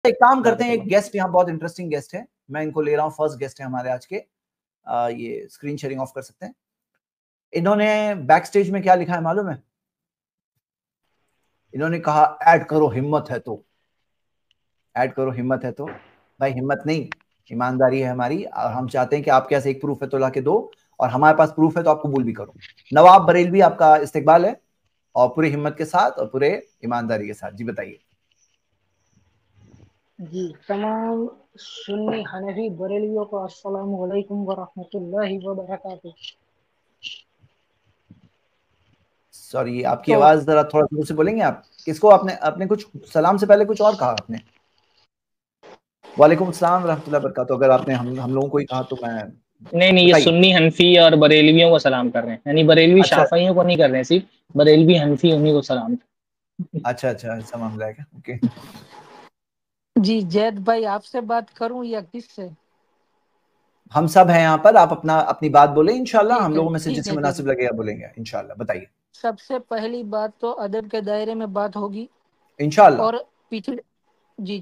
ایک کام کرتے ہیں, ایک گیسٹ یہاں بہت انٹرسٹنگ گیسٹ ہے, میں ان کو لے رہا ہوں, فرسٹ گیسٹ ہے ہمارے آج کے. یہ اسکرین شیئرنگ آف کر سکتے ہیں. انہوں نے بیک سٹیج میں کیا لکھا ہے معلوم ہے؟ انہوں نے کہا ایڈ کرو ہمت ہے تو, ایڈ کرو ہمت ہے تو. بھائی ہمت نہیں, ایمانداری ہے ہماری, اور ہم چاہتے ہیں کہ آپ کے ایسے ایک پروف ہے تو لا کے دو, اور ہمارے پاس پروف ہے تو آپ قبول بھی کرو. نواب بریلوی آپ کا استقبال ہے, اور پوری ہمت کے ساتھ اور پورے ایمانداری کے ساتھ. جی بتائیے. جی تمام سنی حنفی بریلویوں کو السلام علیکم ورحمۃ اللہ وبرکاتہ. سوری, آپ کی آواز ذرا تھوڑا دور سے بولیں گے آپ؟ کس کو آپ نے کچھ سلام سے پہلے کچھ اور کہا آپ نے؟ وعلیکم السلام ورحمۃ اللہ وبرکاتہ. اگر آپ نے ہم لوگوں کو ہی کہا تو میں نہیں, یہ سنی حنفی اور بریلویوں کو سلام کر رہے ہیں, یعنی بریلوی شافعیوں کو نہیں کر رہے ہیں, صرف بریلوی حنفی انہیں کو سلام. اچھا ایسا معاملہ ہے. اوکے جی زید بھائی آپ سے بات کروں یا کس سے؟ ہم سب ہیں یہاں پر, آپ اپنی بات بولیں, انشاءاللہ ہم ٹھیک ہے, لوگوں میں سے ٹھیک جسے ہے, مناسب لگے گا بولیں گے انشاءاللہ. بتائیے. سب سے پہلی بات تو ادب کے دائرے میں بات ہوگی انشاءاللہ. اور جی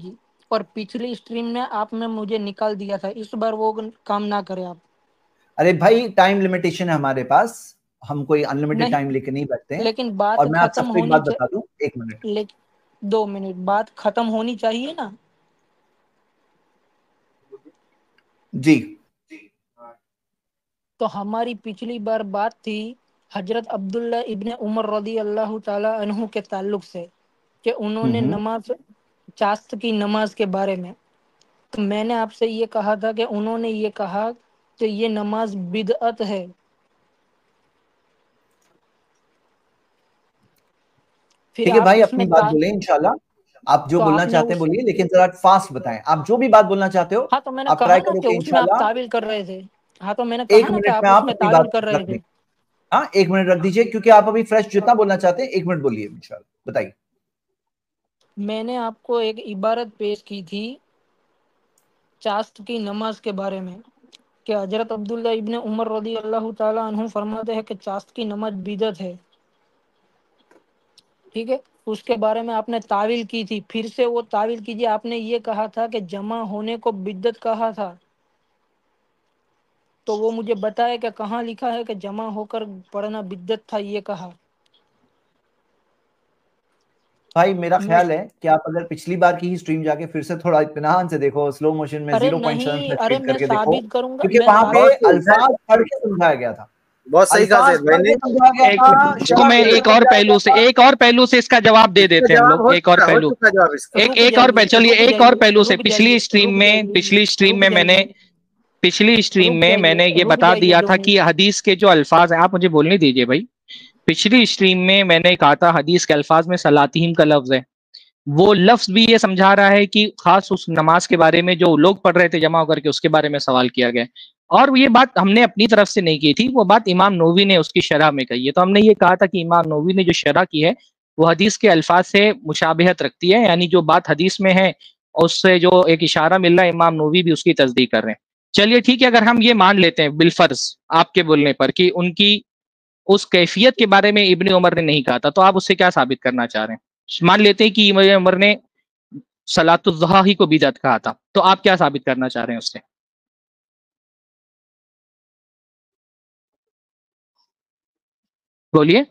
اور پچھلی اسٹریم میں آپ نے مجھے نکال دیا تھا, اس بار وہ کام نہ کریں آپ. ارے بھائی ٹائم لمیٹیشن ہے ہمارے پاس, ہم کوئی انلمیٹڈ ٹائم نہیں, لے کے نہیں بیٹھتے ہیں. لیکن بات اور میں آپ سب ختم کو ایک ہونی بات بتا دوں, 1 منٹ. 2 منٹ, بات ختم ہونی چاہیے نا. جی تو ہماری پچھلی بار بات تھی حضرت عبداللہ ابن عمر رضی اللہ تعالی عنہ کے تعلق سے, کہ انہوں نے نماز چاست کی نماز کے بارے میں. تو میں نے آپ سے یہ کہا تھا کہ انہوں نے یہ کہا کہ یہ نماز بدعت ہے. پھر ٹھیک ہے آپ بھائی, اس اپنی میں بات بولیں انشاءاللہ. آپ جو تو بولنا آپ نے چاہتے ہیں بولیے, لیکن ذرا فاسٹ بتائیں. آپ جو بھی بات بولنا چاہتے ہو ہاں تو میں نے آپ کہا ٹرائی نا کرو کہ کہ اس میں آپ انشاءاللہ تعویل کر رہے تھے. ہاں تو میں نے 1 کہا نا کہ منٹ آپ میں اس آپ میں اپنی تعویل بات کر رہے رکھ تھے. دیں. ہاں 1 منٹ رکھ دیجئے, کیونکہ آپ ابھی فریش جتنا بولنا چاہتے ہیں 1 منٹ بولیے انشاءاللہ. بتائیے. میں نے آپ کو ایک عبارت پیش کی تھی چاست کی نماز کے بارے میں, کہ حضرت عبداللہ ابن عمر رضی اللہ تعالی عنہ فرماتے ہیں کہ چاست کی نماز بدعت ہے. ٹھیک ہے, اس کے بارے میں آپ نے تعویل کی تھی. پھر سے وہ تعویل کیجیے. آپ نے یہ کہا تھا کہ جمع ہونے کو بدعت کہا تھا, تو وہ مجھے بتائے کہ کہاں لکھا ہے کہ جمع ہو کر پڑھنا بدعت تھا, یہ کہا. بھائی میرا خیال ہے کہ آپ اگر پچھلی بار کی ہی اسٹریم جا کے پھر سے تھوڑا اطمینان سے دیکھو, سلو موشن میں ارے 0.7 نہیں, میں ارے اسپیڈ میں کر کے دیکھو, ثابت کروں گا, کیونکہ میں وہاں پہ ثابت الفاظ پڑھ کے سمجھایا گیا تھا. بہت صحیح کہا الفاظ زید بھائی پڑھ نے. کے سمجھایا گیا تھا. اس کو میں ایک اور پہلو سے اس کا جواب دے اس کا دیتے ہیں ہم جواب لوگ. ایک اور ہو پہلو, چکا جواب اس کا. ایک اور چلیے ایک اور پہلو سے. پچھلی اسٹریم میں نے یہ بتا دیا تھا کہ حدیث کے جو الفاظ ہیں, آپ مجھے بولنے دیجئے بھائی. پچھلی اسٹریم میں نے کہا تھا حدیث کے الفاظ میں صلاتہم کا لفظ ہے, وہ لفظ بھی یہ سمجھا رہا ہے کہ خاص اس نماز کے بارے میں جو لوگ پڑھ رہے تھے جمع ہو کر کے, اس کے بارے میں سوال کیا گیا. اور یہ بات ہم نے اپنی طرف سے نہیں کی تھی, وہ بات امام نووی نے اس کی شرح میں کہی ہے. تو ہم نے یہ کہا تھا کہ امام نووی نے جو شرح کی ہے وہ حدیث کے الفاظ سے مشابہت رکھتی ہے, یعنی جو بات حدیث میں ہے اس سے جو ایک اشارہ مل رہا ہے, امام نووی بھی اس کی تصدیق کر رہے ہیں. چلیے ٹھیک ہے, اگر ہم یہ مان لیتے ہیں بالفرض آپ کے بولنے پر کہ ان کی اس کیفیت کے بارے میں ابن عمر نے نہیں کہا تھا, تو آپ اس سے کیا ثابت کرنا چاہ رہے ہیں؟ مان لیتے ہیں کہ ابن عمر نے صلاۃ الضحیٰ ہی کو بدعت کہا تھا, تو آپ کیا ثابت کرنا چاہ رہے ہیں اس سے؟ بولیے.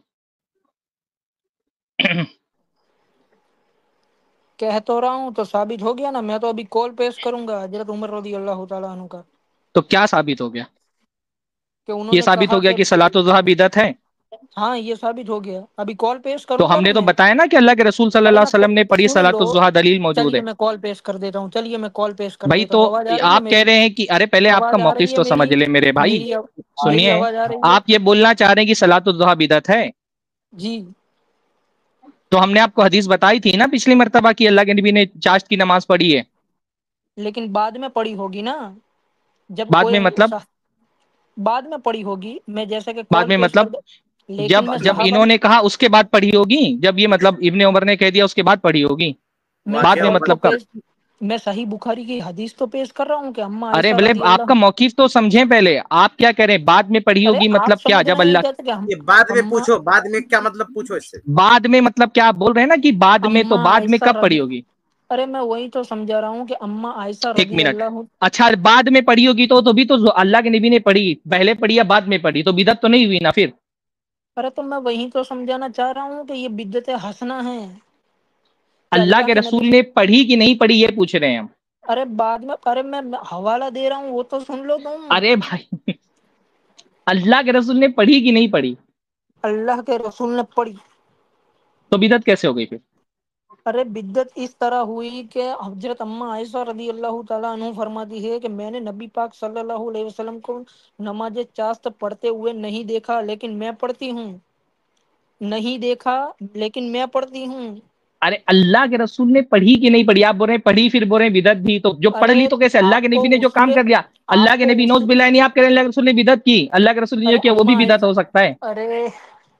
کہہ تو رہا ہوں تو ثابت ہو گیا نا. میں تو ابھی کال پیش کروں گا حضرت عمر رضی اللہ تعالیٰ عنہ کا. تو کیا ثابت ہو گیا؟ کہ انہوں یہ نے ثابت کہا ہو گیا کہ صلاۃ الضحیٰ بدعت ہے. ہاں یہ ثابت ہو گیا. ابھی کال پیش کروں تو گا ہم نا نے تو میں. بتایا نا کہ اللہ کے رسول صلی اللہ ارے علیہ وسلم نے پڑھی سن صلاۃ لو, الضحیٰ, دلیل موجود چلیے ہے. میں کال پیش کر دیتا ہوں. چلیے میں کال پیش کر بھائی دیتا تو ہوں. آواز آ رہی ہے آپ کہہ میری؟ رہے ہیں کہ ارے پہلے آپ کا آواز آ رہی موقف ہے تو میری؟ سمجھ لیں میرے بھائی. میری سنیے, آواز آ رہی ہے؟ آپ یہ بولنا چاہ رہے ہیں کہ صلاۃ الضحیٰ بدعت ہے. جی تو ہم نے آپ کو حدیث بتائی تھی نا پچھلی مرتبہ کہ اللہ کے نبی نے چاشت کی نماز پڑھی ہے. لیکن بعد میں پڑھی ہوگی نا, جب بعد کوئی میں مطلب بعد میں پڑھی ہوگی. میں جیسے کہ بعد کال میں پیش مطلب کر دوں, لیکن جب میں جب صحابہ انہوں نے کہا اس کے بعد پڑھی ہوگی, جب یہ مطلب ابن عمر نے کہہ دیا اس کے بعد پڑھی ہوگی. میں بعد میں کال تو مطلب کب؟ پیش, میں صحیح بخاری کی حدیث تو پیش کر رہا ہوں کہ اما ارے عائشہ بھلے رضی آپ اللہ. کا موقف تو سمجھیں پہلے. آپ کیا کہہ رہے ہیں بعد میں پڑھی ارے ہوگی آپ مطلب کیا؟ سمجھنا جب نہیں اللہ چاہتے کہ یہ بعد میں اما پوچھو, بعد میں کیا مطلب پوچھو اس سے. بعد میں مطلب کیا آپ بول رہے ہیں نا کہ بعد میں, تو اما بعد میں عائشہ کب رضی پڑھی ہوگی؟ ارے میں وہی تو سمجھا رہا ہوں کہ اما عائشہ ایک رضی منٹ. اللہ. اچھا بعد میں پڑھی ہوگی تو بھی تو اللہ کے نبی نے پڑھی، پہلے پڑھی یا بعد میں پڑھی؟ تو بدعت تو نہیں ہوئی نا پھر. ارے تو میں وہی تو سمجھانا چاہ رہا ہوں کہ یہ بدعت حسنہ ہے کہ اللہ کے نبی. رسول نے پڑھی کہ نہیں پڑھی یہ پوچھ رہے ہیں ہم. ارے بعد میں، ارے میں حوالہ دے رہا ہوں وہ تو سن لو تم. ارے بھائی اللہ کے رسول نے پڑھی کہ نہیں پڑھی؟ اللہ کے رسول نے پڑھی. تو بدعت کیسے ہو گئی پھر؟ ارے بدعت اس طرح ہوئی کہ حضرت اما عائشہ رضی اللہ تعالیٰ عنہ فرماتی ہے کہ میں نے نبی پاک صلی اللہ علیہ وسلم کو نماز چاست پڑھتے ہوئے نہیں دیکھا لیکن میں پڑھتی ہوں. نہیں دیکھا لیکن میں پڑھتی ہوں. ارے اللہ کے رسول نے پڑھی کہ نہیں پڑھی؟ آپ بول رہے ہیں پڑھی پھر بول رہے ہیں بدعت بھی، تو جو پڑھ ارے لی تو کیسے؟ اللہ کے آپ کو نبی نے جو کام اصول، کر دیا، اللہ آپ کے کو نبی نوز اصول. باللہ نہیں، آپ کہہ رہے ہیں اللہ کے رسول نے بدعت کی، اللہ کے رسول نے ارے جو کیا وہ بھی اما بدعت عائشہ، ہو سکتا ہے؟ ارے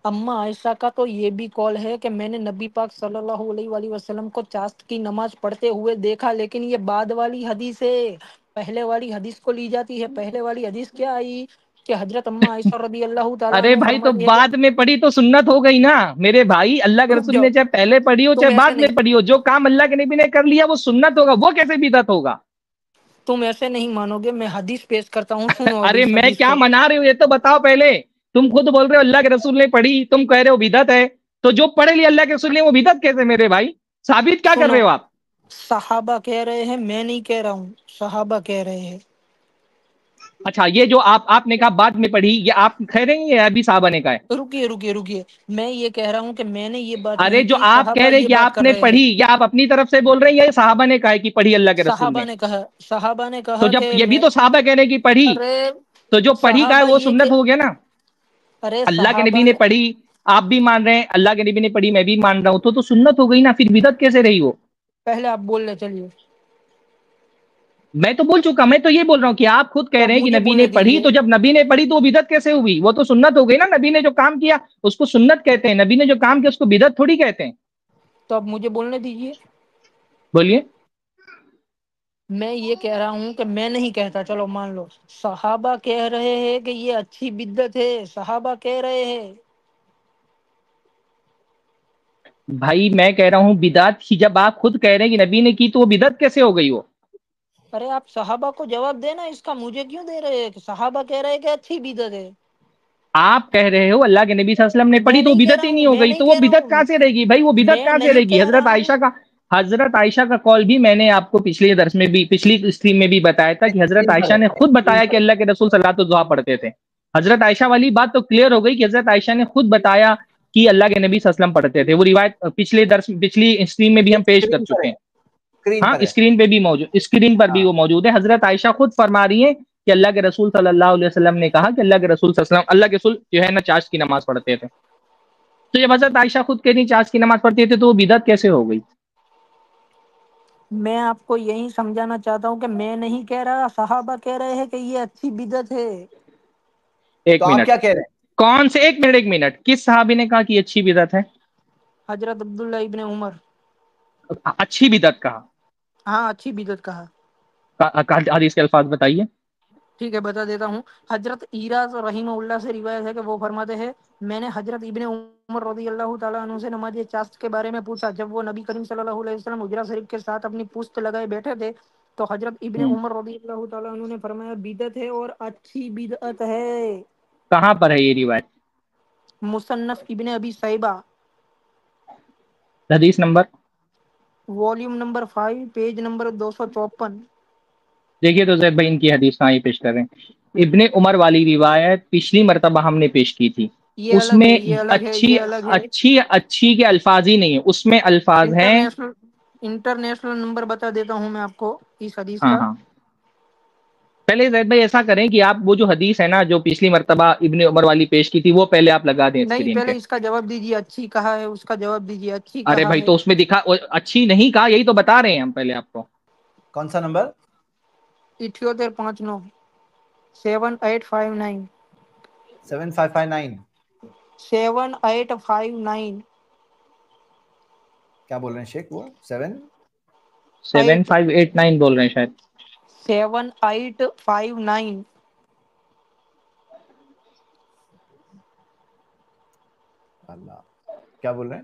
اما عائشہ کا تو یہ بھی قول ہے کہ میں نے نبی پاک صلی اللہ علیہ وآلہ وسلم کو چاست کی نماز پڑھتے ہوئے دیکھا، لیکن یہ بعد والی حدیث ہے، پہلے والی حدیث کو لی جاتی ہے. پہلے والی حدیث کیا آئی کہ حضرت اما عائشہ رضی اللہ تعالیٰ ارے عنہ بھائی تو فرماتی ہے کہ بعد میں پڑھی تو سنت ہو گئی نا میرے بھائی. اللہ کے رک رسول جاؤ، نے چاہے پہلے پڑھی ہو تم چاہے ایسے بعد میں نہیں، پڑھی ہو، جو کام اللہ کے نبی نے کر لیا وہ سنت ہوگا، وہ کیسے بدعت ہوگا؟ تم ایسے نہیں مانو گے. میں حدیث پیش کرتا ہوں، سنو اب ارے اس میں حدیث کیا کو. منا رہے ہو یہ تو بتاؤ پہلے. تم خود بول رہے ہو اللہ کے رسول نے پڑھی، تم کہہ رہے ہو بدعت ہے، تو جو پڑھے لی اللہ کے رسول نے وہ بدعت کیسے میرے بھائی؟ ثابت کیا کر سنو، رہے ہو آپ؟ صحابہ کہہ رہے ہیں، میں نہیں کہہ رہا ہوں، صحابہ کہہ رہے ہیں. اچھا یہ جو آپ نے کہا بعد میں پڑھی، یہ آپ کہہ رہے ہیں یا ابھی صحابہ نے کہا ہے؟ رکیے رکیے رکیے، میں یہ کہہ رہا ہوں کہ میں نے یہ بات ارے نہیں جو کی، آپ کہہ صحابہ رہے یہ کہ بات آپ کر نے رہے ہیں. پڑھی، یا آپ اپنی طرف سے بول رہے ہیں یا صحابہ نے کہا ہے کہ پڑھی اللہ کے رسول نے؟ صحابہ نے تو کہا جب کہ یہ بھی میں، تو صحابہ کہہ رہے ہیں کہ پڑھی، ارے تو جو پڑھی کا ہے صحابہ وہ یہ کہ، سنت ہو گیا نا. ارے اللہ کے نبی صحابہ نے پڑھی، آپ بھی مان رہے ہیں اللہ کے نبی نے پڑھی، میں بھی مان رہا ہوں، تو سنت ہو گئی نا، پھر بدعت کیسے رہی وہ؟ پہلے آپ بول لے چلیے. میں تو بول چکا، میں تو یہ بول رہا ہوں کہ آپ خود کہہ تو اب رہے ہیں کہ مجھے نبی نے بولنے پڑھی، دیجیے. تو جب نبی نے پڑھی تو وہ بدعت کیسے ہوئی؟ وہ تو سنت ہو گئی نا. نبی نے جو کام کیا اس کو سنت کہتے ہیں، نبی نے جو کام کیا اس کو بدعت تھوڑی کہتے ہیں. تو اب مجھے بولنے دیجیے. بولیے. میں یہ کہہ رہا ہوں کہ میں نہیں کہتا، چلو مان لو صحابہ کہہ رہے ہیں کہ یہ اچھی بدعت ہے، صحابہ کہہ رہے ہیں. بھائی میں کہہ رہا ہوں بدعت کی، جب آپ خود کہہ رہے ہیں کہ نبی نے کی تو وہ بدعت کیسے ہو گئی وہ؟ ارے آپ صحابہ کو جواب دینا اس کا، مجھے کیوں دے رہے ہیں؟ کہ صحابہ کہہ رہے ہیں کہ اچھی بدعت ہے. آپ کہہ رہے ہو اللہ کے نبی صلی اللہ علیہ وسلم نے پڑھی میں تو وہ نہیں کہہ بدعت رہا ہی ہوں، نہیں ہو میں گئی، نہیں تو وہ کہہ رہا بدعت کہاں ہوں، سے رہے گی بھائی؟ وہ بدعت میں کہاں سے رہے نہیں گی؟ کہہ رہا ہوں. حضرت عائشہ کا قول بھی میں نے آپ کو پچھلے درس میں بھی، پچھلی اسٹریم میں بھی بتایا تھا کہ حضرت عائشہ نے خود بتایا کہ اللہ کے رسول صلاۃ الضحیٰ پڑھتے تھے. حضرت عائشہ والی بات تو کلیئر ہو گئی کہ حضرت عائشہ نے خود بتایا کہ اللہ کے نبی صلی اللہ علیہ وسلم پڑھتے تھے. وہ روایت پچھلے درس، پچھلی اسٹریم میں بھی ہم پیش کر اسکرین پر چکے ہے، ہیں. اسکرین ہاں پر ہے. اسکرین پہ بھی موجود، اسکرین پر بھی ہاں وہ موجود ہے. حضرت عائشہ خود فرما رہی ہیں کہ اللہ کے رسول صلی اللہ علیہ وسلم نے کہا کہ اللہ کے رسول صلی اللہ علیہ وسلم، اللہ کے رسول جو ہے نا چاشت کی نماز پڑھتے تھے. تو جب حضرت عائشہ خود کہہ رہی چاشت کی نماز پڑھتی تھے تو وہ بدعت کیسے ہو گئی؟ میں آپ کو یہی سمجھانا چاہتا ہوں کہ میں نہیں کہہ رہا، صحابہ کہہ رہے ہیں کہ یہ اچھی بدعت ہے. ایک تو آپ منٹ، کیا کہہ رہے ہیں؟ کون سے؟ ایک منٹ، کس صحابی نے کہا کہ یہ اچھی بدعت ہے؟ حضرت عبداللہ ابن عمر. اچھی بدعت کہا؟ ہاں اچھی بدعت کہا. حدیث کے الفاظ بتائیے. ٹھیک ہے بتا دیتا ہوں. حضرت ایراز رحمہ اللہ سے روایت ہے کہ وہ فرماتے ہیں میں نے حضرت ابن عمر رضی اللہ تعالیٰ عنہ سے نماز چاست کے بارے میں پوچھا. جب وہ نبی کریم صلی اللہ علیہ وسلم حجرہ شریف کے ساتھ اپنی پشت لگائے بیٹھے تھے تو حضرت ابن عمر رضی اللہ تعالیٰ عنہ نے فرمایا بدعت ہے اور اچھی بدعت ہے. کہاں پر ہے یہ روایت؟ مصنف ابن ابی شیبہ، حدیث number? Volume number 5 page number 254. دیکھیے تو زید بھائی ان کی حدیث کہاں یہ پیش کر رہے ہیں. ابن عمر والی روایت پچھلی مرتبہ ہم نے پیش کی تھی، یہ اس الگ ہے، میں یہ الگ ہے، اچھی یہ الگ ہے. اچھی کے الفاظ ہی نہیں ہے، اس میں الفاظ ہیں. انٹرنیشنل نمبر بتا دیتا ہوں میں آپ کو اس حدیث ہاں کا. ہاں پہلے زید بھائی ایسا کریں کہ آپ وہ جو حدیث ہے نا جو پچھلی مرتبہ ابن عمر والی پیش کی تھی وہ پہلے آپ لگا دیں نہیں اسکرین پہ. پہلے اس کا جواب دیجیے، اچھی کہا ہے اس کا جواب دیجیے، اچھی ارے کہا بھائی ہے. تو اس میں دکھا اچھی نہیں کہا، یہی تو بتا رہے ہیں ہم پہلے آپ کو. کون سا نمبر؟ 7859 7859 7559. 7859. کیا بول رہے ہیں شیخ؟ وہ 7589 بول رہے ہیں شاید. 7859. اللہ کیا بول رہے ہیں؟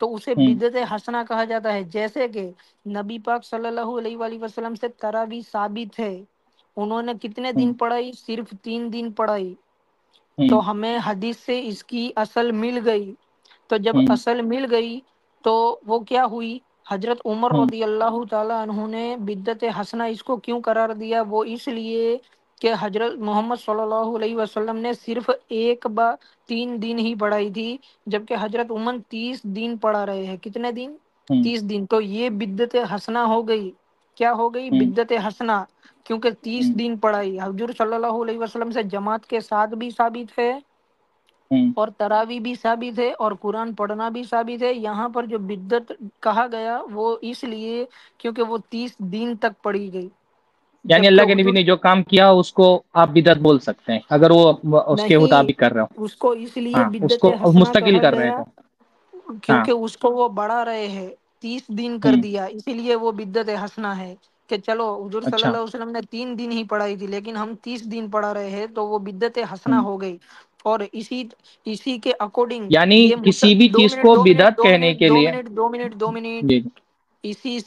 تو اسے بدعت حسنہ کہا جاتا ہے. جیسے کہ نبی پاک صلی اللہ علیہ وآلہ وسلم سے تراویح ثابت ہے، انہوں نے کتنے دن پڑھائی؟ صرف 3 دن پڑھائی. تو ہمیں حدیث سے اس کی اصل مل گئی. تو جب اصل مل گئی تو وہ کیا ہوئی؟ حضرت عمر رضی اللہ تعالی عنہ نے بدعت حسنہ اس کو کیوں قرار دیا؟ وہ اس لیے کہ حضرت محمد صلی اللہ علیہ وسلم نے صرف 3 دن ہی پڑھائی تھی، جبکہ حضرت عمر 30 دن پڑھا رہے ہیں. کتنے دن؟ 30 دن. تو یہ بدعت حسنہ ہو گئی. کیا ہو گئی؟ بدعت حسنہ. کیونکہ 30 دن پڑھائی حضور صلی اللہ علیہ وسلم سے جماعت کے ساتھ بھی ثابت ہے، اور تراوی بھی ثابت ہے، اور قرآن پڑھنا بھی ثابت ہے. یہاں پر جو بدعت کہا گیا وہ اس لیے کیونکہ وہ 30 دن تک پڑھی گئی. یعنی اللہ جبکہ کے نبی حضور نے جو کام کیا اس کو آپ بدعت بول سکتے ہیں اگر وہ اس کے نہیں، مطابق کر رہے ہو. اس کو اس لیے ہاں، اس بدعت کو حسنہ مستقل کہا کر رہے گیا تھے. ہاں. کیونکہ اس کو وہ بڑھا رہے ہیں. 30 دن کر دیا، اسی لیے وہ بدعت حسنہ ہے. کہ چلو حضور صلی اچھا. اللہ علیہ وسلم نے 3 دن ہی پڑھائی تھی لیکن ہم 30 دن پڑھا رہے ہیں، تو وہ بدعت حسنہ ہو گئی. اور اسی کے اکارڈنگ یعنی یہ کسی بھی دو چیز منٹ کو دو منٹ بدعت دو کہنے منٹ کے دو لیے. منٹ دو منٹ 2 منٹ جی. اسی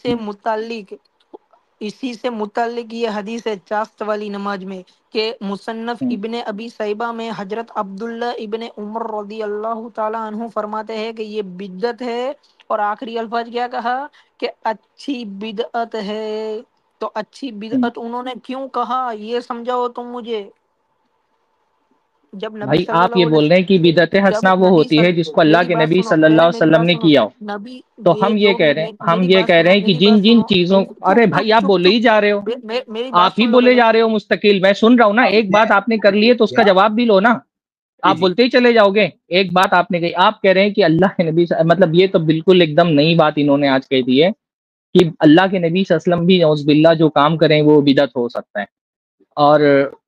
سے متعلق یہ حدیث ہے چاست والی نماز میں کہ مصنف ابن ابی شیبہ میں حضرت عبداللہ ابن عمر رضی اللہ تعالی عنہ فرماتے ہیں کہ یہ بدعت ہے. اور آخری الفاظ کیا کہا؟ کہ اچھی بدعت ہے. تو اچھی بدعت انہوں نے کیوں کہا یہ سمجھاؤ تم مجھے. جب نبی بھائی صلی آپ اللہ یہ بول رہے ہیں کہ علیہ بدعت جب حسنہ وہ نبی ہوتی ہے جس کو اللہ میری کے بات نبی سنو صلی اللہ پہلے، علیہ میری وسلم بات نے سنو. کیا ہو. نبی تو یہ ہم یہ دو کہہ رہے ہیں ہم میری یہ بات کہہ رہے سنو، ہیں کہ میری بات جن سنو. جن چیزوں. ارے چپ بھائی چپ آپ چپ بولے ہی چپ جا رہے ہو. چپ میری بات آپ ہی سن لو بولے پہلے. جا رہے ہو مستقل. میں سن رہا ہوں نا. ایک بات آپ نے کر لی ہے تو اس کا جواب بھی لو نا. جی آپ جی بولتے ہی چلے جاؤ گے. ایک بات آپ نے کہی، آپ کہہ رہے ہیں کہ اللہ کے نبی مطلب یہ تو بالکل ایک دم نئی بات انہوں نے آج کہہ دی ہے کہ اللہ کے نبی صلی اللہ علیہ وسلم بھی نعوذ باللہ جو کام کریں وہ بدعت ہو سکتا ہے. اور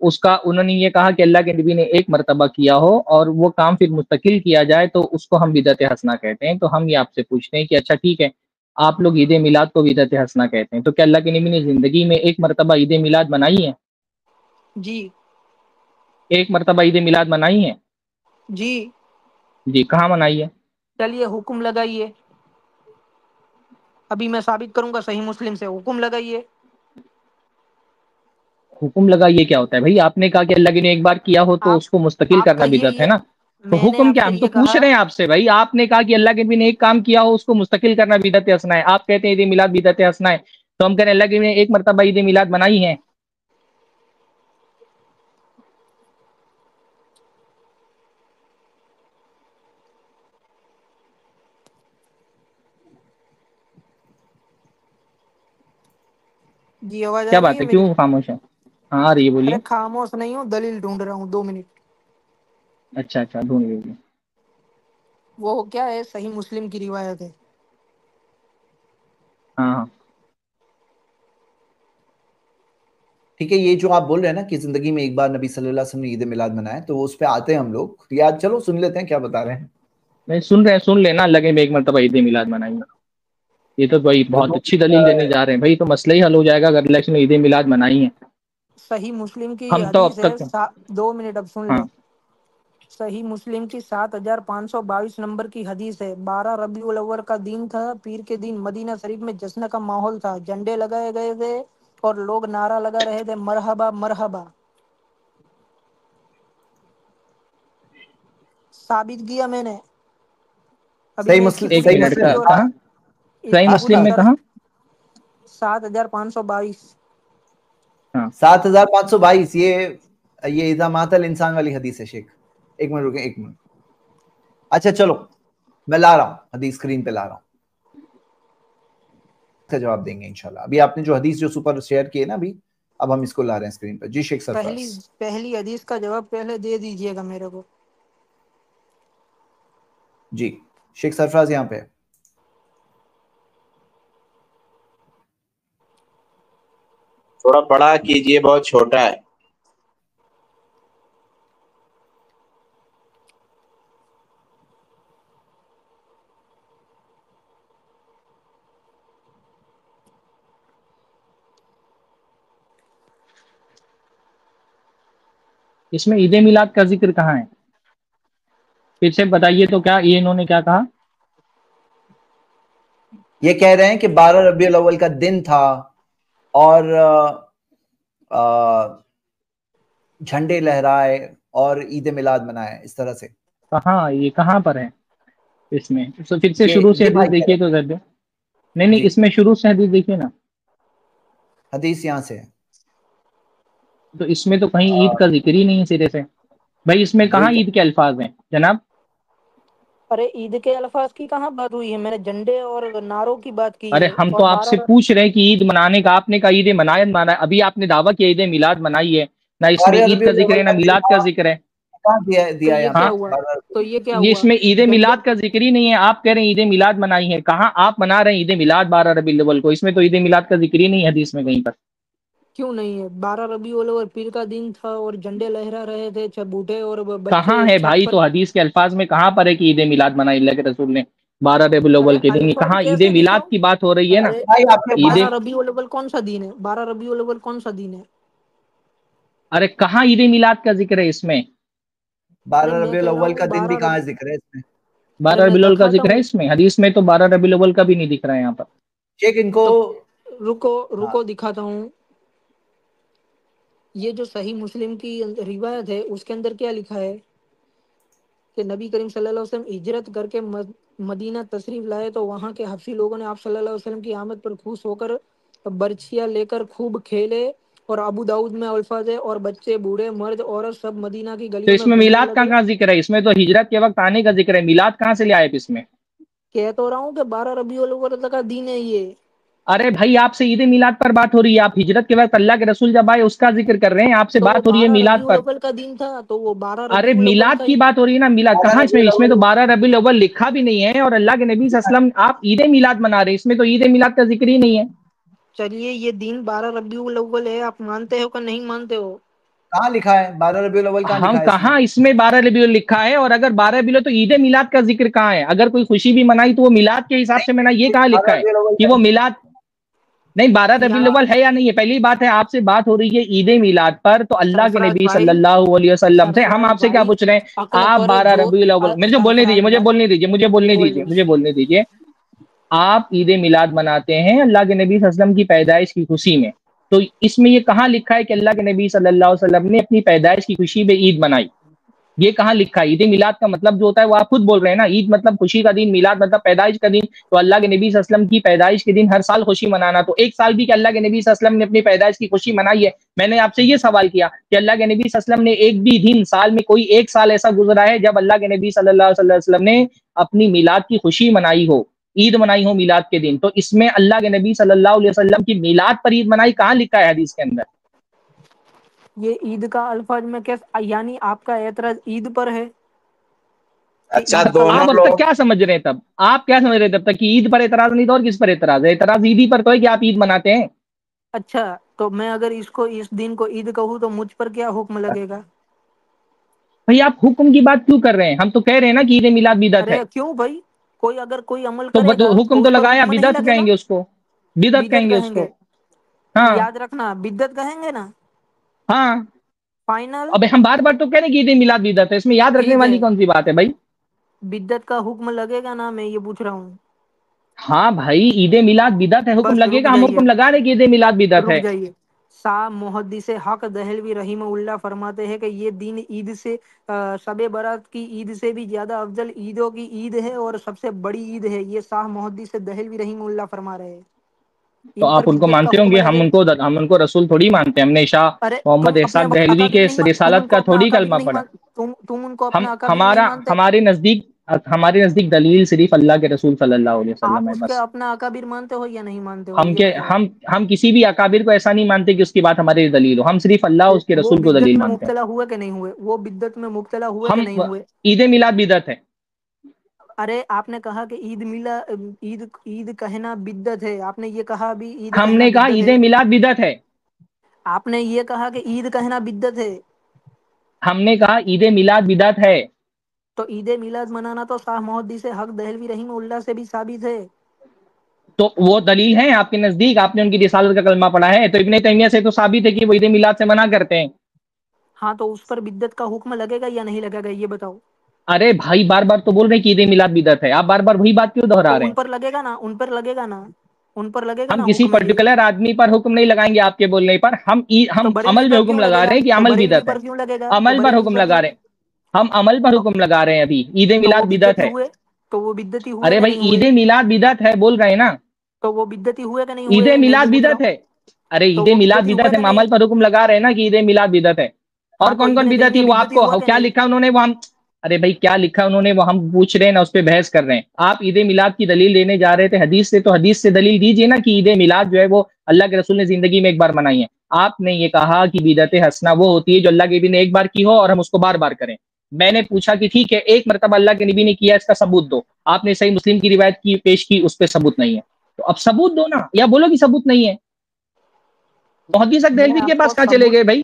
اس کا انہوں نے یہ کہا کہ اللہ کے نبی نے ایک مرتبہ کیا ہو اور وہ کام پھر مستقل کیا جائے تو اس کو ہم بدعت حسنہ کہتے ہیں. تو ہم یہ آپ سے پوچھتے ہیں کہ اچھا ٹھیک ہے، آپ لوگ عید میلاد کو بدعت حسنہ کہتے ہیں، تو کیا اللہ کے نبی نے زندگی میں ایک مرتبہ عید میلاد منائی ہے؟ جی ایک مرتبہ عید میلاد منائی ہے؟ جی. جی. کہاں منائی ہے؟ چلیے حکم لگائیے. ابھی میں ثابت کروں گا صحیح مسلم سے. حکم لگائیے. حکم لگا یہ کیا ہوتا ہے بھائی؟ آپ نے کہا کہ اللہ کے نے ایک بار کیا ہو تو آپ اس کو مستقل آپ کرنا کہیے بدعت ہے یہ. نا. تو میں نے حکم آپ کیا؟ سے ہم تو یہ پوچھ کہا. رہے ہیں آپ سے بھائی. آپ نے کہا کہ اللہ کے نبی نے ایک کام کیا ہو اس کو مستقل کرنا بدعت حسنہ ہے. آپ کہتے ہیں عید میلاد بدعت حسنہ ہے. تو ہم کہہ رہے ہیں اللہ کے نبی نے ایک مرتبہ عید میلاد منائی ہے. جی آواز آ کیا رہی بات ہے ہے، میری؟ کیوں خاموش ہے؟ ہاں آ رہی ہے، بولیے. ارے خاموش نہیں ہوں، دلیل ڈھونڈ رہا ہوں. 2 منٹ. اچھا اچھا، ڈھونڈ لیجیے. وہ کیا ہے؟ صحیح مسلم کی روایت ہے. ہاں ہاں. ٹھیک ہے. یہ جو آپ بول رہے ہیں نا کہ زندگی میں ایک بار نبی صلی اللہ علیہ وسلم نے عید میلاد منایا، تو اس پہ آتے ہیں ہم لوگ. یاد چلو سن لیتے ہیں کیا بتا رہے ہیں. نہیں سن رہے ہیں، سن لینا. اللہ کے نبی ایک مرتبہ عید میلاد منائی ہے. یہ تو بھائی تو بہت اچھی دلیل دینے جا رہے ہیں بھائی. تو مسئلہ ہی حل ہو جائے گا اگر اللہ نے عید میلاد منائی ہے. صحیح مسلم کی ہم تو اب حدیث ہے. تک. 2 منٹ اب سن ہاں. لو. صحیح مسلم کی 7522 نمبر کی حدیث ہے. 12 ربیع الاول کا دن تھا. پیر کے دن مدینہ شریف میں جشن کا ماحول تھا. جھنڈے لگائے گئے تھے اور لوگ نعرہ لگا رہے تھے مرحبا مرحبا. ثابت کیا میں نے. ابھی صحیح میں اس کی مسلم، ایک پوری صحیح منٹ مسلم مسند کا میں اور تھا. کہاں؟ اس صحیح کی ہاں پوری مسلم میں شرح. کہاں؟ 7522. ہاں. 7522. یہ اذا مات الانسان والی حدیث ہے شیخ. ایک منٹ رکیں، ایک منٹ. اچھا چلو میں لا رہا ہوں حدیث، اسکرین پہ لا رہا ہوں. اس کا جواب دیں گے انشاءاللہ. ابھی آپ نے جو حدیث جو سپر شیئر کی ہے نا ابھی، اب ہم اس کو لا رہے ہیں اسکرین پہ. جی شیخ سرفراز. پہلی حدیث کا جواب پہلے دے دیجئے گا میرے کو. جی شیخ سرفراز یہاں پہ. تھوڑا بڑا کیجئے، بہت چھوٹا ہے. اس میں عید میلاد کا ذکر کہاں ہے؟ پھر سے بتائیے تو. کیا یہ انہوں نے کیا کہا؟ یہ کہہ رہے ہیں کہ 12 ربیع الاول کا دن تھا اور جھنڈے لہرائے اور عید میلاد منائے اس طرح سے. کہاں یہ کہاں پر ہے اس میں؟ تو پھر سے شروع سے یہ حدیث بھائی دیکھیے تو ذرا. نہیں جی اس میں شروع سے حدیث دیکھیے نا. حدیث یہاں سے ہے. تو اس میں تو کہیں عید کا ذکر ہی نہیں ہے سرے سے. بھائی اس میں کہاں وہی عید کے الفاظ ہیں جناب؟ ارے عید کے الفاظ کی کہاں بات ہوئی ہے؟ میں نے جھنڈے اور نعروں کی بات کی ارے ہے. ہم اور تو آپ سے پوچھ رہے ہیں کہ عید منانے کا آپ نے کہا عید منائے مانا. ابھی آپ نے دعویٰ کیا عید میلاد منائی ہے. نہ اس میں 12 عید ربیع کا ذکر الاول ہے نہ دن میلاد کا ذکر ہے. کہاں تو دیا یہ یہاں کیا پہ ہوا؟ 12 تو ربیع یہ کیا یہ ہوا؟ اس میں عید جھنڈے میلاد کا ذکر ہی نہیں ہے. آپ کہہ رہے ہیں عید میلاد منائی ہے. کہاں آپ منا رہے ہیں عید میلاد 12 ربیع الاول کو؟ اس میں تو عید میلاد کا ذکر ہی نہیں ہے حدیث میں کہیں پر. کیوں نہیں ہے؟ 12 ربیع الاول پیر کا دن تھا اور جھنڈے لہرا رہے تھے بوڑھے اور کہاں بچے ہے چھت بھائی؟ پر. تو حدیث کے الفاظ میں کہاں پر ہے کہ عید میلاد منائی اللہ کے رسول نے 12 ربیع ارے الاول کے دن؟ الفاظ کہاں عید کیسے میلاد دکھاؤ؟ کی بات ہو رہی ہے نا. ارے بھائی آپ کے عید 12 ربیع الاول کون سا دن ہے؟ 12 ربیع الاول کون سا دن ہے؟ ارے کہاں عید میلاد کا ذکر ہے اس میں؟ 12 میں ربیع کہہ رہا الاول ہوں کا دن بھی 12 کہاں ربیع. ذکر ہے اس میں؟ 12 میں ربیع الاول کا دکھاتا ذکر ہے ہوں. اس میں؟ حدیث میں تو 12 ربیع الاول کا بھی نہیں دکھ رہا ہے یہاں پر. شیخ ان کو تو رکو ہاں رکو دکھاتا ہوں. یہ جو صحیح مسلم کی روایت ہے اس کے اندر کیا لکھا ہے کہ نبی کریم صلی اللہ علیہ وسلم ہجرت کر کے مدینہ تشریف لائے تو وہاں کے حبشی لوگوں نے آپ صلی اللہ علیہ وسلم کی آمد پر خوش ہو کر برچھیاں لے کر خوب کھیلے. اور ابو داؤد میں الفاظ ہے اور بچے بوڑھے مرد عورت سب مدینہ کی تو گلیوں اس میں میں گھومنے میلاد لگے. کہاں ذکر ہے؟ اس میں تو ہجرت کے وقت آنے کا ذکر ہے. میلاد کہاں سے لے آئے اس میں؟ کہہ تو رہا ہوں کہ 12 ربیع الاول کا دن ہے یہ. ارے بھائی آپ سے عید میلاد پر بات ہو رہی ہے. آپ ہجرت کے وقت اللہ کے رسول جب آئے اس کا ذکر کر رہے ہیں. آپ سے تو وہ بات ہو رہی ہے 12 میلاد ربیع پر. الاول کا دن تھا تو وہ 12 ارے ربیع الاول میلاد کا کی ہی. بات ہو رہی ہے نا. میلاد 12 کہاں اس ربیع میں؟ اس میں تو الاول 12 ربیع الاول لکھا بھی نہیں ہے. اور اللہ کے نبی صلی اللہ علیہ وسلم آپ عید میلاد منا رہے ہیں. اس میں تو عید میلاد کا ذکر ہی نہیں ہے. چلیے یہ دن 12 ربیع الاول ہے. آپ مانتے ہو کہ نہیں مانتے ہو؟ کہاں لکھا ہے 12 ربیع الاول کہاں ہم لکھا ہے اس میں؟ کہاں اس میں 12 ربیع الاول لکھا ہے؟ اور اگر 12 ربیع الاول تو عید میلاد کا ذکر کہاں ہے؟ اگر کوئی خوشی بھی منائی تو وہ میلاد کے حساب سے منائی. یہ کہاں 12 لکھا ہے ربیع الاول کہ کا وہ میلاد؟ نہیں 12 ربیع یہاں الاول ہے یا نہیں ہے؟ پہلی بات ہے آپ سے بات ہو رہی ہے عید میلاد پر. تو اللہ کے سرفراز نبی صلی بھائی اللہ علیہ وسلم سے ہم سرفراز آپ سے کیا بھائی پوچھ رہے ہیں؟ عقل آپ پر 12 جو ربیع الاول مجھے بولنے دیجیے سرفراز مجھے بھائی بولنے دیجیے مجھے بولنے بول دیجیے لیں. مجھے بولنے دیجیے. آپ عید میلاد مناتے ہیں اللہ کے نبی صلی اللہ علیہ وسلم کی پیدائش کی خوشی میں. تو اس میں یہ کہاں لکھا ہے کہ اللہ کے نبی صلی اللہ علیہ وسلم نے اپنی پیدائش کی خوشی میں عید منائی؟ یہ کہاں لکھا ہے؟ عید میلاد کا مطلب جو ہوتا ہے وہ آپ خود بول رہے ہیں نا. عید مطلب خوشی کا دن، میلاد مطلب پیدائش کا دن. تو اللہ کے نبی صلی اللہ علیہ وسلم کی پیدائش کے دن ہر سال خوشی منانا. تو ایک سال بھی کہ اللہ کے نبی صلی اللہ علیہ وسلم نے اپنی پیدائش کی خوشی منائی ہے؟ میں نے آپ سے یہ سوال کیا کہ اللہ کے نبی صلی اللہ علیہ وسلم نے ایک بھی دن سال میں کوئی ایک سال ایسا گزرا ہے جب اللہ کے نبی صلی اللہ علیہ وسلم نے اپنی میلاد کی خوشی منائی ہو، عید منائی ہو میلاد کے دن؟ تو اس میں اللہ کے نبی صلی اللہ علیہ وسلم کی میلاد پر عید منائی کہاں لکھا ہے حدیث کے اندر؟ یہ عید کا الفاظ میں کیسے؟ یعنی آپ کا اعتراض عید پر ہے کہ اچھا عید کا دونوں آپ اب حکم. تک لوگ کیا سمجھ رہے ہیں؟ تب آپ کیا سمجھ رہے تھے تب تک کہ عید پر اعتراض نہیں تھا اور کس پر اعتراض ہے؟ اعتراض عیدی پر تو ہے کہ آپ عید مناتے ہیں. اچھا تو میں اگر اس دن کو عید کہوں تو مجھ پر کیا حکم لگے گا؟ بھائی آپ حکم کی بات کیوں کر رہے ہیں؟ ہم تو کہہ رہے ہیں نا کہ عید میلاد بدعت ارے ہے. کیوں بھائی؟ کوئی اگر کوئی عمل تو کرے گا حکم تو تو اس پر لگایا، حکم نہیں بدعت لگے کہیں گا؟ گے اس کو، بدعت بدعت کہیں گے اس کہیں کو. گے. ہاں یاد رکھنا بدعت کہیں گے نا. ہاں. فائنل. اب ہم بار بار تو کہہ رہے ہیں کہ عید میلاد بدعت ہے. اس میں یاد رکھنے ٹھیک ہے والی کون سی بات ہے بھائی؟ بدعت کا حکم لگے گا نا، میں یہ پوچھ رہا ہوں. ہاں بھائی عید میلاد بدعت ہے، حکم بس لگے رک گا. ہم جائیے حکم لگا رہے کہ عید میلاد بدعت رک ہے. جائیے. صاحب محدث حق دہلوی رحمہ اللہ فرماتے ہیں کہ یہ دن عید سے شب برات کی عید سے بھی زیادہ افضل عیدوں کی عید ہے اور سب سے بڑی عید ہے. یہ صاحب محدث دہلوی رحمہ اللہ فرما رہے ہیں. تو ان پر آپ ان کو بدعت کا مانتے ہوں حکم گے، لگے. ہم ان کو رسول تھوڑی مانتے ہیں. ہم نے شاہ ارے تم محمد اپنے احساق دہلوی اکابر کے نہیں رسالت ان کو کا اپنا تھوڑی اکابر کلمہ نہیں پڑھا. تم ان کو اپنا اکابر نہیں مانتے. ہمارے نزدیک دلیل صرف اللہ کے رسول صلی اللہ علیہ وسلم آپ ہے اس کے بس. اپنا اکابر مانتے ہو یا نہیں مانتے ہو یہ بتاؤ. ہم کسی بھی اکابر کو ایسا نہیں مانتے کہ اس کی بات ہماری دلیل ہو. ہم صرف اللہ اور اس کے وہ رسول کو بدعت دلیل میں مانتے ہیں. مبتلا ہوئے کہ نہیں ہوئے؟ وہ بدعت میں مبتلا ہوئے کہ ہم نہیں ہوئے؟ عید میلاد بدعت ہے. ارے آپ نے کہا کہ عید کہنا بدعت ہے. آپ نے یہ کہا بھی عید ہم کہنا نے کہا بدعت عید ہے. میلاد بدعت ہے. آپ نے یہ کہا کہ عید کہنا بدعت ہے. ہم نے کہا عید میلاد بدعت ہے. تو عید میلاد منانا تو صاحب محدث حق دہلوی رحمہ اللہ سے بھی ثابت ہے. تو وہ دلیل ہے آپ کے نزدیک؟ آپ نے ان کی رسالت کا کلمہ پڑھا ہے تو ابن تیمیہ سے تو ثابت ہے کہ وہ عید میلاد سے منع کرتے ہیں. ہاں تو اس پر بدعت کا حکم لگے گا یا نہیں لگے گا یہ بتاؤ. ارے بھائی بار بار تو بول رہے ہیں کہ عید میلاد بدعت ہے، آپ بار بار وہی بات کیوں دہرا رہے ان ہیں؟ پر لگے گا نا، ان پر لگے گا نا، ان پر لگے گا ہم نا کسی حکم یہ، پرٹیکولر آدمی پر حکم نہیں لگائیں گے آپ کے بولنے پر، ہم تو بریلوی عمل میں پر حکم کیوں لگا لگے رہے گا؟ ہیں کہ تو عمل بریلوی بدعت ہے، پر کیوں لگے گا؟ تو عمل پر بریلوی حکم پر لگا کیوں؟ رہے ہیں، ہم عمل پر تو حکم لگا رہے ہیں ابھی، عید تو وہ میلاد بدعت بدعتی ہے۔ ہوئے، تو وہ بدعتی ہوئے ارے کہ بھائی نہیں عید ہوئے؟ میلاد بدعت ہے بول رہے ہیں نا، تو وہ بدعتی ہوئے کہ نہیں عید ہوئے؟ میں میلاد یہ پوچھ رہا بدعت ہوں، ہے، ارے تو عید وہ میلاد بدعتی ہوئے بدعت ہے، کہ ہم نہیں؟ عمل پر حکم لگا رہے ہیں نا کہ عید میلاد بدعت ہے۔ اور ہاں تو کون کون ابن بدعتی، تیمیہ وہ آپ بدعتی کو ہوا کہ کیا نہیں؟ لکھا انہوں نے وہ ہم، ارے بھائی کیا لکھا انہوں نے وہ ہم پوچھ رہے ہیں نا، اس پہ بحث کر رہے ہیں۔ آپ عید میلاد کی دلیل لینے جا رہے تھے حدیث سے، تو حدیث سے دلیل دیجئے نا کہ عید میلاد جو ہے وہ اللہ کے رسول نے زندگی میں ایک بار منائی ہے۔ آپ نے یہ کہا کہ بدعت حسنہ وہ ہوتی ہے جو اللہ کے نبی نے ایک بار کی ہو اور ہم اس کو بار بار کریں۔ میں نے پوچھا کہ ٹھیک ہے ایک مرتبہ اللہ کے نبی نے کیا، اس کا ثبوت دو۔ آپ نے صحیح مسلم کی روایت کی پیش کی، اس پہ ثبوت نہیں ہے، تو اب ثبوت دو نا، یا بولو کہ ثبوت نہیں ہے۔ محدث میں دہلوی کے آپ کو پاس کہاں چلے ثبوت گئے بھائی؟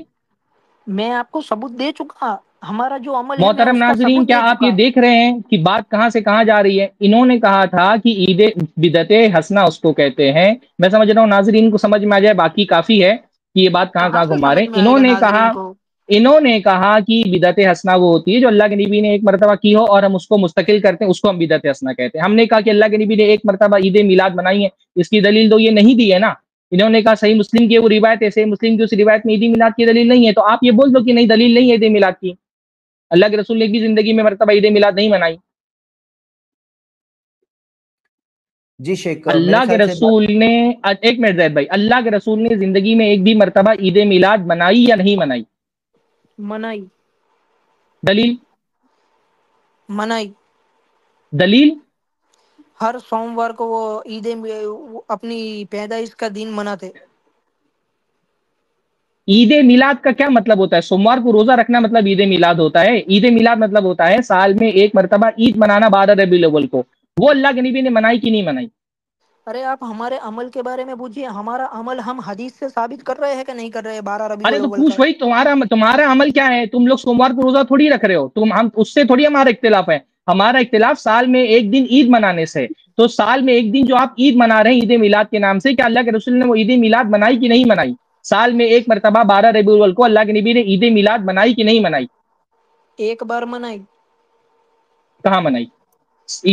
میں آپ کو ثبوت دے چکا، ہمارا جو عمل ہے میں محترم اس کا ناظرین، ثبوت کیا دے آپ یہ چکا۔ دیکھ رہے ہیں کہ بات کہاں سے کہاں جا رہی ہے؟ انہوں نے کہا تھا کہ عید بدعت حسنہ اس کو کہتے ہیں، میں سمجھ رہا ہوں ناظرین کو سمجھ میں آ جائے، باقی کافی ہے کہ یہ بات کہاں کہاں سے گھما رہے سمجھ ہیں۔ میں آئے گا ناظرین کو؟ انہوں نے کہا کہ بدعت حسنہ وہ ہوتی ہے جو اللہ کے نبی نے ایک مرتبہ کی ہو اور ہم اس کو مستقل کرتے ہیں، اس کو ہم بدعت حسنہ کہتے ہیں۔ ہم نے کہا کہ اللہ کے نبی نے ایک مرتبہ عید میلاد منائی ہے، اس کی دلیل تو یہ نہیں دی ہے نا۔ انہوں نے کہا صحیح مسلم کی وہ روایت ہے، صحیح مسلم کی اس روایت میں عید میلاد کی دلیل نہیں ہے، تو آپ یہ بول دو کہ نہیں دلیل نہیں ہے عید میلاد کی، اللہ کے رسول نے بھی زندگی میں مرتبہ عید میلاد نہیں منائی۔ جی شیخ، میرے اللہ کے خیال سے رسول نے، ایک منٹ زید بھائی، اللہ کے رسول نے زندگی میں ایک بھی مرتبہ عید میلاد منائی یا نہیں منائی؟ منائی، دلیل؟ منائی، دلیل؟ ہر سوموار کو وہ اپنی پیدائش کا دن مناتے۔ عید میلاد کا کیا مطلب ہوتا ہے؟ سوموار کو روزہ رکھنا مطلب عید میلاد ہوتا ہے؟ عید میلاد مطلب ہوتا ہے سال میں ایک مرتبہ عید منانا 12 ربیع الاول کو۔ وہ اللہ کے نبی نے منائی کہ نہیں منائی؟ ارے آپ ہمارے عمل کے بارے میں پوچھیے، ہمارا عمل ہم حدیث سے ثابت کر رہے ہیں کہ نہیں کر رہے 12 ربیع ارے تو الاول کا؟ پوچھ بھائی، تمہارا عمل کیا ہے؟ تم لوگ سوموار کو روزہ تھوڑی رکھ رہے ہو، ہم اس سے تھوڑی ہمارا اختلاف ہے۔ ہمارا اختلاف سال میں ایک دن عید منانے سے۔ تو سال میں ایک دن جو آپ عید منا رہے ہیں عید میلاد کے نام سے، کیا اللہ کے رسول نے وہ عید میلاد منائی کہ نہیں منائی؟ سال میں ایک مرتبہ 12 ربیع الاول کو اللہ کے نبی نے عید میلاد منائی کہ نہیں منائی؟ ایک بار منائی۔ کہاں منائی؟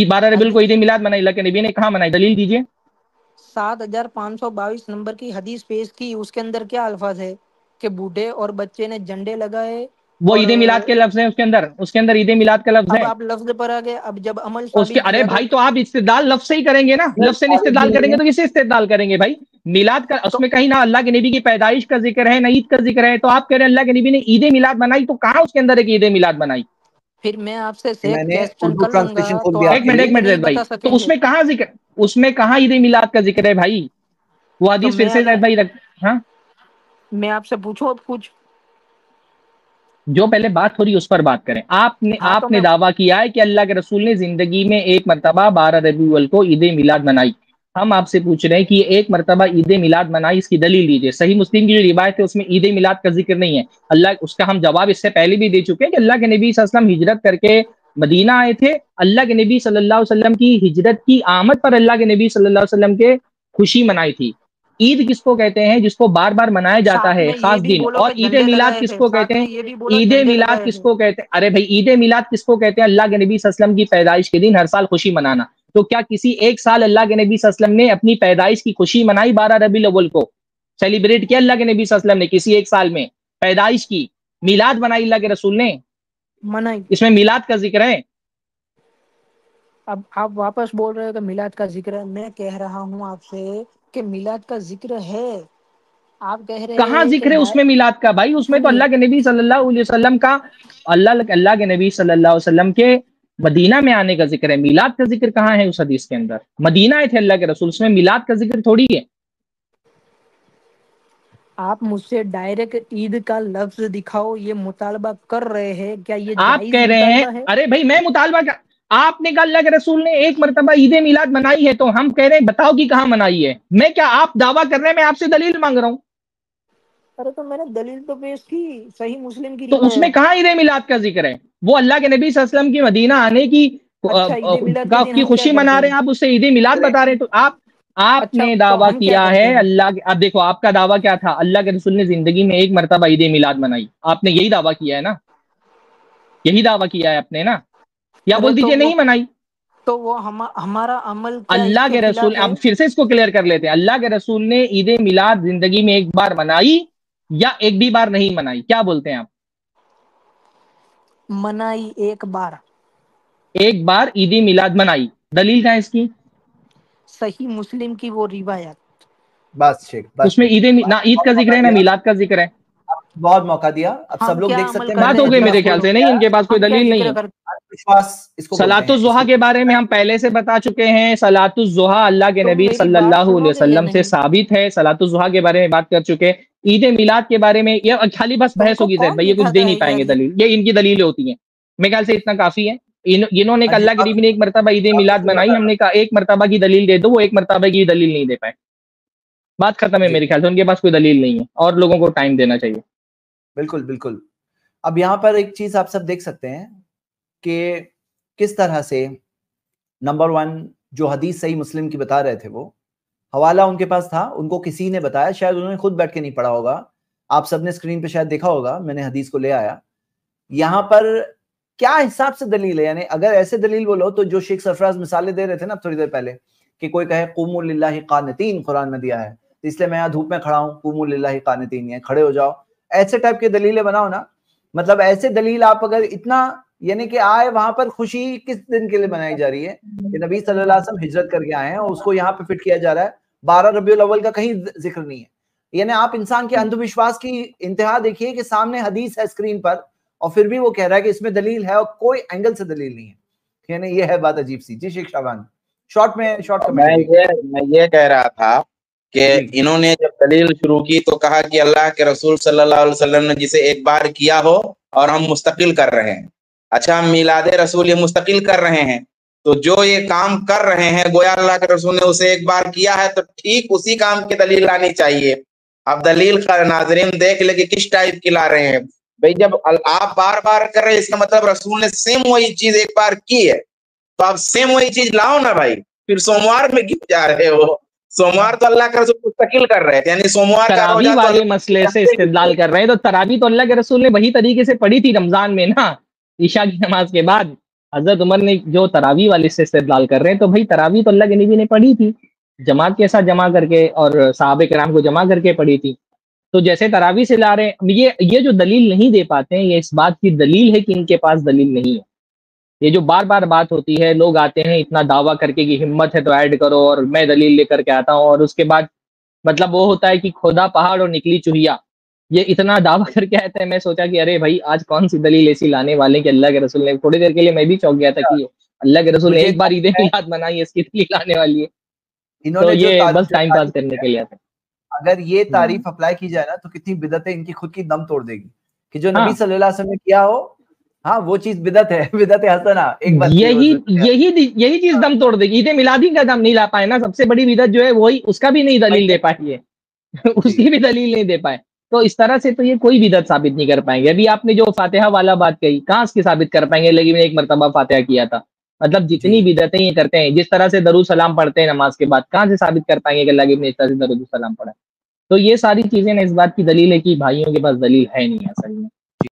12 ربیع الاول کو عید میلاد منائی اللہ کے نبی نے، کہاں منائی؟ دلیل دیجیے۔ 7522 نمبر کی حدیث پیش کی، اس کے اندر کیا الفاظ ہے کہ بوڑھے اور بچے نے جھنڈے لگائے، وہ اور عید میلاد کے لفظ ہیں اس کے اندر عید میلاد کا لفظ اب ہے آپ لفظ پر آ گئے، اب جب عمل اس کے۔ ثابت ارے کیا بھائی تو آپ استدلال لفظ سے ہی کریں گے نا، لفظ سے نہیں استدلال کریں گے تو کسے استدلال کریں گے بھائی؟ میلاد کا اس تو میں کہیں نہ اللہ کے نبی کی پیدائش کا ذکر ہے نہ عید کا ذکر ہے، تو آپ کہہ رہے ہیں اللہ کے نبی نے عید میلاد منائی، تو کہاں اس کے اندر ایک عید میلاد منائی؟ پھر میں آپ سے میں سیٹ نے کوسچن اردو کر لوں گا ٹرانسلیشن کھول تو دیا آپ آپ کے ایک لیے۔ یہ بھی منٹ نہیں زید بھائی، بتا تو سکیں گے۔ اس میں کہاں عید میلاد کا ذکر ہے بھائی؟ وہ تو حدیث پھر سے زید بھائی ہاں، میں آپ سے پوچھوں اب کچھ؟ جو پہلے بات ہو رہی ہے اس پر بات کریں۔ ہاں تو آپ نے میں دعویٰ کیا ہے کہ اللہ کے رسول نے زندگی میں ایک مرتبہ 12 ربیع الاول کو عید میلاد منائی۔ ہم آپ سے پوچھ رہے ہیں کہ یہ ایک مرتبہ عید میلاد منائی، اس کی دلیل دیجیے۔ صحیح مسلم کی جو روایت ہے اس میں عید میلاد کا ذکر نہیں ہے۔ اس کا ہم جواب اس سے پہلے بھی دے چکے ہیں کہ اللہ کے نبی صلی اللہ علیہ وسلم ہجرت کر کے مدینہ آئے تھے۔ اللہ کے نبی صلی اللہ علیہ وسلم کی ہجرت کی آمد پر اللہ کے نبی صلی اللہ علیہ وسلم کے خوشی منائی تھی۔ عید کس کو کہتے ہیں؟ جس کو بار بار منایا جاتا ساتھ ہے میں یہ خاص بھی دن۔ بولو اور کہ عید جھنڈے میلاد لگائے کس تھے، کو ساتھ کہتے ہیں؟ میں یہ بھی بولو عید جھنڈے میلاد لگائے کس تھے۔ کو کہتے ہیں؟ ارے بھائی عید میلاد کس کو کہتے ہیں؟ اللہ کے نبی صلی اللہ علیہ وسلم کی پیدائش کے دن ہر سال خوشی منانا۔ تو کیا کسی ایک سال اللہ کے نبی صلی اللہ علیہ وسلم نے اپنی پیدائش کی خوشی منائی 12 ربیع الاول کو؟ سیلیبریٹ کیا اللہ کے نبی صلی اللہ علیہ وسلم نے کسی ایک سال میں پیدائش کی؟ میلاد منائی اللہ کے رسول نے، منائی۔ اس میں میلاد کا ذکر ہے؟ اب آپ واپس بول رہے ہو کہ میلاد کا ذکر ہے، میں کہہ رہا ہوں آپ سے کہ میلاد کا ذکر ہے، آپ کہہ رہے کہاں ہیں کہ ذکر ہے اس میں میلاد کا بھائی؟ اس میں تو سنیے، اللہ کے نبی صلی اللہ علیہ وسلم کا، اللہ کے نبی صلی اللہ علیہ وسلم کے مدینہ میں آنے کا ذکر ہے۔ میلاد کا ذکر کہاں ہے اس حدیث کے اندر؟ مدینہ آئے تھے اللہ کے رسول، اس میں میلاد کا ذکر تھوڑی ہے۔ آپ مجھ سے ڈائریکٹ عید کا لفظ دکھاؤ یہ مطالبہ کر رہے ہیں، کیا یہ آپ جائز کہہ رہے ہیں، مطالبہ ہے؟ ارے بھائی میں مطالبہ کر، آپ نے کہا اللہ کے رسول نے ایک مرتبہ عید میلاد منائی ہے، تو ہم کہہ رہے ہیں بتاؤ کہ کہاں منائی ہے۔ میں کیا آپ دعویٰ کر رہے ہیں، میں آپ سے دلیل مانگ رہا ہوں۔ ارے تو میں نے دلیل تو پیش کی، صحیح مسلم کی تو اس میں روایت۔ کہاں عید میلاد کا ذکر ہے؟ وہ اللہ کے نبی صلی اللہ علیہ وسلم کی مدینہ آنے اچھا عید میلاد کے دن کی ہم کیا خوشی منا کرتے رہے ہیں؟ ہیں، آپ اسے عید میلاد بتا رہے ہیں۔ تو آپ اچھا نے تو دعویٰ ہم کیا کیا ہے کرتے ہیں؟ اب دیکھو آپ کا دعویٰ کیا تھا؟ اللہ کے رسول نے زندگی میں ایک مرتبہ عید میلاد منائی، آپ نے یہی دعویٰ کیا ہے نا؟ یہی دعویٰ کیا ہے آپ نے نا؟ یا بول دیجئے نہیں منائی. تو وہ ہمارا عمل کیا اللہ کے رسول, اب پھر سے اس کو کلیئر کر لیتے ہیں, اللہ کے رسول نے عید میلاد زندگی میں ایک بار منائی یا ایک بھی بار نہیں منائی؟ کیا بولتے ہیں آپ؟ منائی ایک بار. ایک بار عید میلاد منائی. دلیل کیا ہے اس کی؟ صحیح مسلم کی وہ روایت. بس شیخ, اس میں نہ عید کا ذکر ہے نہ میلاد کا ذکر ہے. بہت موقع دیا, اب سب لوگ دیکھ سکتے ہیں. بات ہو گئی میرے خیال سے. نہیں, ان کے پاس کوئی دلیل نہیں ہے. صلاۃ الضحیٰ کے بارے میں ہم پہلے سے بتا چکے ہیں. صلاۃ الضحیٰ اللہ کے نبی صلی اللہ علیہ وسلم سے ثابت ہے. صلاۃ الضحیٰ کے بارے میں بات کر چکے. عید میلاد کے بارے میں یہ خالی بس بحث ہوگی زید بھائی, یہ کچھ دے نہیں پائیں گے دلیل. یہ ان کی دلیلیں ہوتی ہیں. میرے خیال سے اتنا کافی ہے. انہوں نے کہا اللہ کے نبی نے ایک مرتبہ عید میلاد بنائی, ہم نے کہا ایک مرتبہ کی دلیل دے دو, وہ ایک مرتبہ کی دلیل نہیں دے پائے. بات ختم ہے میرے خیال سے. ان کے پاس کوئی دلیل نہیں ہے اور لوگوں کو ٹائم دینا چاہیے. بالکل بالکل. اب یہاں پر ایک چیز آپ سب دیکھ سکتے ہیں کہ کس طرح سے نمبر 1 جو حدیث صحیح مسلم کی بتا رہے تھے, وہ حوالہ ان کے پاس تھا, ان کو کسی نے بتایا, شاید انہوں نے خود بیٹھ کے نہیں پڑھا ہوگا. آپ سب نے اسکرین پہ شاید دیکھا ہوگا, میں نے حدیث کو لے آیا. یہاں پر کیا حساب سے دلیل ہے, یعنی اگر ایسے دلیل بولو تو جو شیخ سرفراز مثالیں دے رہے تھے نا تھوڑی دیر پہلے, کہ کوئی کہے قوموا للہ قانتین قرآن میں دیا ہے, اس لیے میں یہاں دھوپ میں کھڑا ہوں, قوموا للہ قانتین, یعنی کھڑے ہو جاؤ. ایسے ٹائپ کے دلیلیں بناؤ نا. مطلب ایسے دلیل آپ اگر اتنا, یعنی کہ آئے وہاں پر خوشی کس دن کے لیے منائی جا رہی ہے کہ نبی صلی اللہ علیہ وسلم ہجرت کر کے آئے ہیں, اور اس کو یہاں پہ فٹ کیا جا رہا ہے. 12 ربیع الاول کا کہیں ذکر نہیں ہے. یعنی آپ انسان کے اندھ وشواس کی انتہا دیکھیے کہ سامنے حدیث ہے اسکرین پر, اور پھر بھی وہ کہہ رہا ہے کہ اس میں دلیل ہے, اور کوئی اینگل سے دلیل نہیں ہے. یعنی یہ ہے بات عجیب سی. جی شیخ شعبان, میں یہ کہہ رہا تھا کہ انہوں نے جب دلیل شروع کی تو کہا کہ اللہ کے رسول صلی اللہ علیہ وسلم نے جسے ایک بار کیا ہو اور ہم مستقل کر رہے ہیں. اچھا, میلاد رسول یہ مستقل کر رہے ہیں, تو جو یہ کام کر رہے ہیں گویا اللہ کے رسول نے اسے ایک بار کیا ہے, تو ٹھیک اسی کام کی دلیل لانی چاہیے. اب دلیل کا ناظرین دیکھ لے کہ کس ٹائپ کی لا رہے ہیں. بھئی جب آپ بار بار کر رہے ہیں, اس کا مطلب رسول نے سیم وہی چیز ایک بار کی ہے, تو آپ سیم وہی چیز لاؤ نا بھائی. پھر سوموار میں کیوں جا رہے ہو؟ سوموار تو اللہ کے رسول مستقل کر رہے تھے, یعنی سوموار کا تراویح والے مسئلے سے استدلال کر رہے ہیں. تو تراویح تو اللہ کے رسول نے وہی طریقے سے پڑھی تھی رمضان میں نا, عشاء کی نماز کے بعد. حضرت عمر نے جو تراویح والے سے استدلال کر رہے ہیں, تو بھائی تراویح تو اللہ کے نبی نے پڑھی تھی جماعت کے ساتھ جمع کر کے, اور صحابہ کرام کو جمع کر کے پڑھی تھی. تو جیسے تراویح سے لا رہے ہیں, یہ جو دلیل نہیں دے پاتے ہیں, یہ اس بات کی دلیل ہے کہ ان کے پاس دلیل نہیں ہے. یہ جو بار بار بات ہوتی ہے, لوگ آتے ہیں اتنا دعویٰ کر کے کہ ہمت ہے تو ایڈ کرو, اور میں دلیل لے کر کے آتا ہوں, اور اس کے بعد مطلب وہ ہوتا ہے کہ کھودا پہاڑ اور نکلی چوہیا. یہ اتنا دعویٰ کر کے آتے ہیں. میں سوچا کہ ارے بھائی آج کون سی دلیل ایسی لانے والے کہ اللہ کے رسول نے, تھوڑی دیر کے لیے میں بھی چونک گیا تھا کہ اللہ کے رسول نے ایک بار عید میلاد منائی, اس کی دلیل لانے والی ہے. تو یہ بس ٹائم پاس کرنے کے لیے آتے ہیں. اگر یہ تعریف اپلائی کی جائے نا تو کتنی بدعتیں ان کی خود کی دم توڑ دے گی, کہ جو نبی صلی اللہ علیہ وسلم نے کیا ہو, ہاں وہ چیز بدعت ہے, بدعت حسنہ. ایک بات یہی چیز دم توڑ دے گی. عید میلادی کا دم نہیں لا پائے نا, سب سے بڑی بدعت جو ہے وہی, اس کا بھی نہیں دلیل دے پائے, اس کی بھی دلیل نہیں دے پائے. تو اس طرح سے تو یہ کوئی بدعت ثابت نہیں کر پائیں گے. ابھی آپ نے جو فاتحہ والا بات کہی, کہاں اس کی ثابت کر پائیں گے؟ لیکن ایک مرتبہ فاتحہ کیا تھا. مطلب جتنی بدعتیں یہ کرتے ہیں, جس طرح سے درود سلام پڑھتے ہیں نماز کے بعد, کہاں سے ثابت کر پائیں گے کہ اللہ کے اس طرح سے درود سلام پڑھا؟ تو یہ ساری چیزیں نا اس بات کی دلیل ہے کہ بھائیوں کے پاس دلیل ہے نہیں اصل میں.